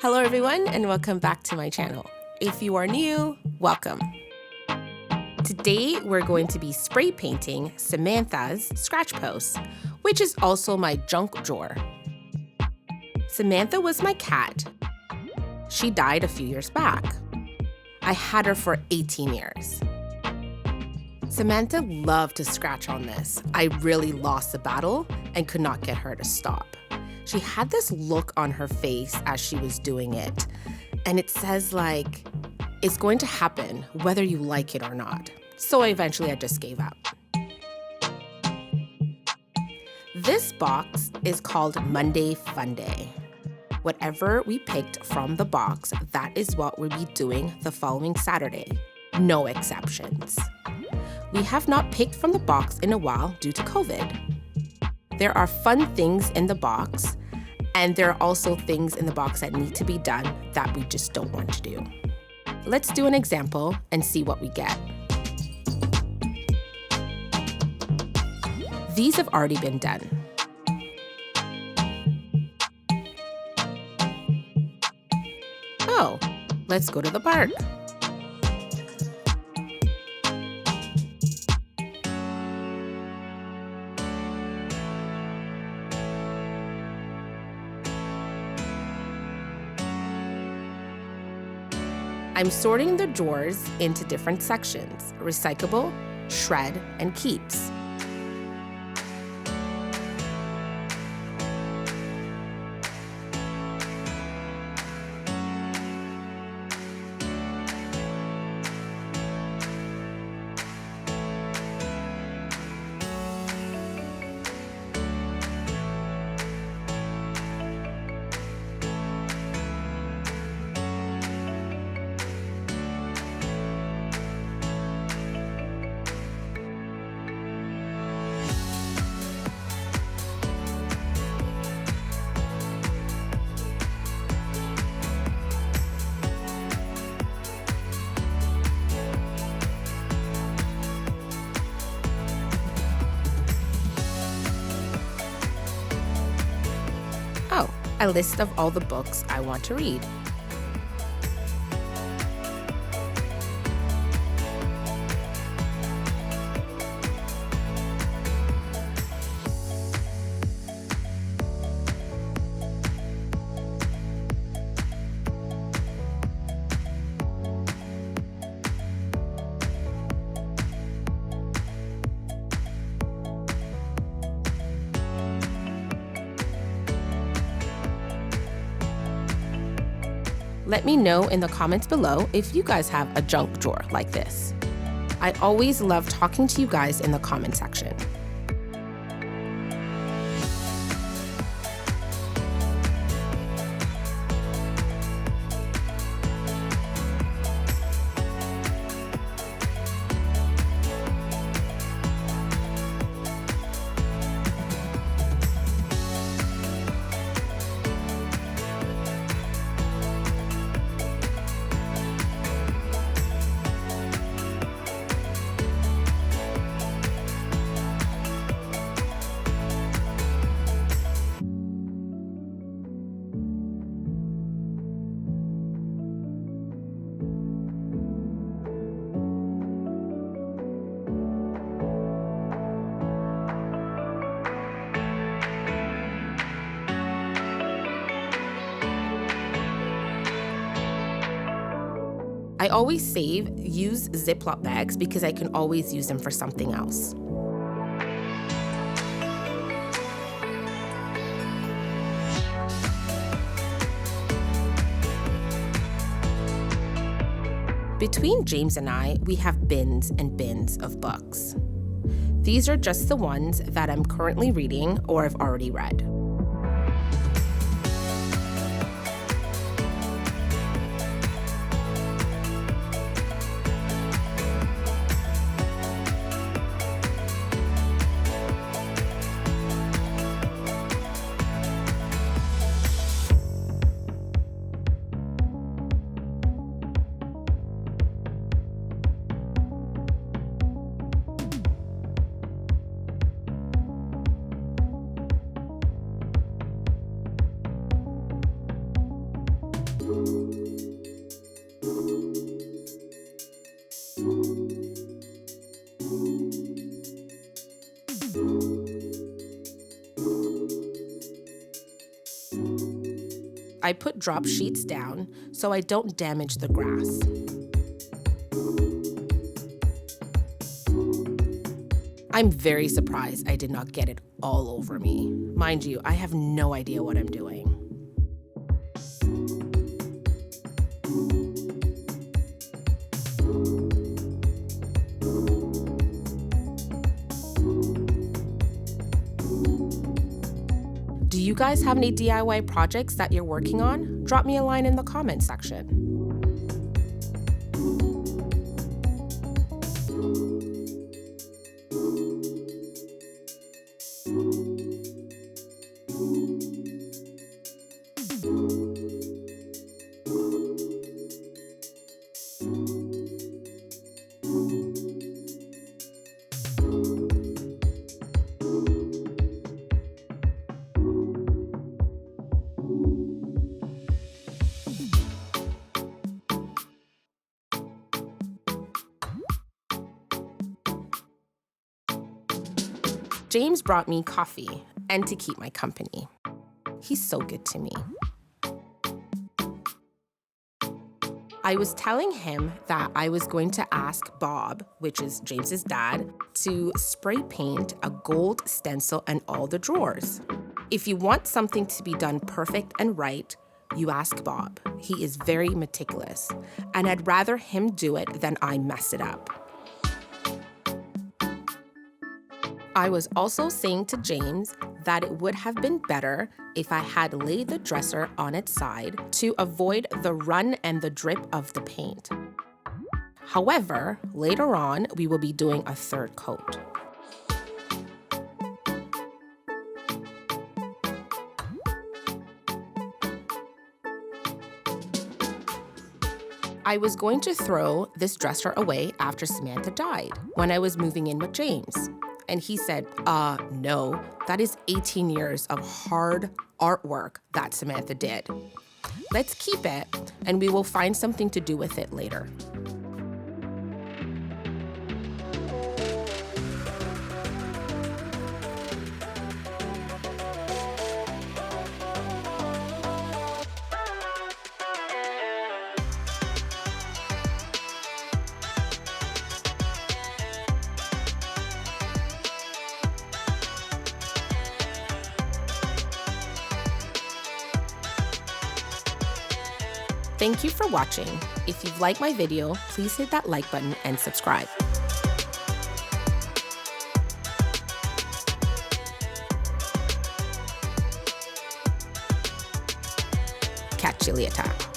Hello everyone and welcome back to my channel. If you are new, welcome. Today we're going to be spray painting Samantha's scratch post, which is also my junk drawer. Samantha was my cat. She died a few years back. I had her for 18 years. Samantha loved to scratch on this. I really lost the battle and could not get her to stop. She had this look on her face as she was doing it, and it says like, it's going to happen whether you like it or not. So eventually I just gave up. This box is called Monday Fun Day. Whatever we picked from the box, that is what we'll be doing the following Saturday. No exceptions. We have not picked from the box in a while due to COVID. There are fun things in the box, and there are also things in the box that need to be done that we just don't want to do. Let's do an example and see what we get. These have already been done. Oh, let's go to the park. I'm sorting the drawers into different sections: recyclable, shred, and keeps. Oh, a list of all the books I want to read. Let me know in the comments below if you guys have a junk drawer like this. I always love talking to you guys in the comment section. I always use Ziploc bags because I can always use them for something else. Between James and I, we have bins and bins of books. These are just the ones that I'm currently reading or have already read. I put drop sheets down so I don't damage the grass. I'm very surprised I did not get it all over me. Mind you, I have no idea what I'm doing. Do you guys have any DIY projects that you're working on? Drop me a line in the comments section. James brought me coffee and to keep my company. He's so good to me. I was telling him that I was going to ask Bob, which is James's dad, to spray paint a gold stencil and all the drawers. If you want something to be done perfect and right, you ask Bob. He is very meticulous, and I'd rather him do it than I mess it up. I was also saying to James that it would have been better if I had laid the dresser on its side to avoid the run and the drip of the paint. However, later on, we will be doing a third coat. I was going to throw this dresser away after Samantha died when I was moving in with James. And he said, no, that is 18 years of hard artwork that Samantha did. Let's keep it, and we will find something to do with it later. Thank you for watching. If you've liked my video, please hit that like button and subscribe. Catch you later.